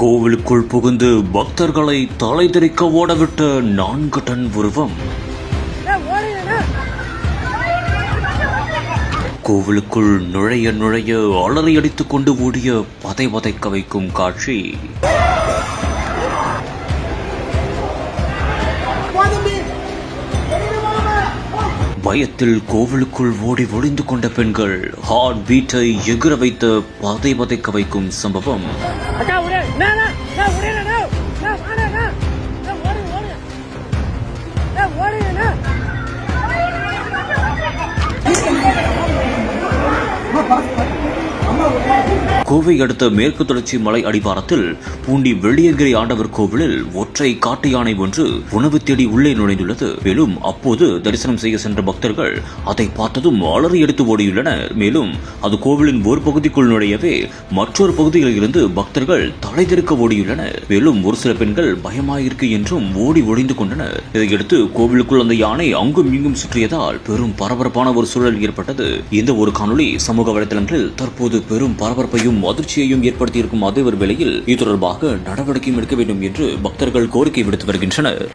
கோவிலுக்குள் புகுந்து பக்தர்களை தலை தெறிக்க ஓடவிட்ட 4 டன் உருவம். கோவிலுக்குள் நுழைய நுழைய அலறி அடித்துக் கொண்டு ஓடிய பதை பதைக்க வைக்கும் காட்சி. பயத்தில் கோவிலுக்குள் ஓடி ஒளிந்து கொண்ட பெண்கள் ஹார்ட் பீட்டை எகிர வைத்த பதை பதைக்க வைக்கும் சம்பவம். கோவை அடுத்த மேற்கு தொடர்ச்சி மலை அடிவாரத்தில் பூண்டி வெள்ளியங்கிரி ஆண்டவர் கோவிலில் ஒற்றை காட்டு யானை ஒன்று உணவு தேடி உள்ளே நுழைந்துள்ளது. மேலும் அப்போது தரிசனம் செய்ய சென்ற பக்தர்கள் அதை பார்த்ததும் அலறி எடுத்து ஓடியுள்ளனர். மேலும் அது கோவிலின் ஒரு பகுதிக்குள் நுழையவே மற்றொரு பகுதியில் இருந்து பக்தர்கள் தலைதெறிக்க ஓடியுள்ளனர். மேலும் ஒரு சில பெண்கள் பயமாயிருக்கு என்றும் ஓடி ஒளிந்து கொண்டனர். இதையடுத்து கோவிலுக்குள் அந்த யானை அங்கும் இங்கும் சுற்றியதால் பெரும் பரபரப்பான ஒரு சூழல் ஏற்பட்டது. இந்த ஒரு காணொலி சமூக வலைதளங்களில் தற்போது பெரும் பரபரப்பையும் அதிர்ச்சியையும் ஏற்படுத்தியிருக்கும் அதே ஒரு வேளையில் இது தொடர்பாக நடவடிக்கையும் எடுக்க வேண்டும் என்று பக்தர்கள் கோரிக்கை விடுத்து வருகின்றனர்.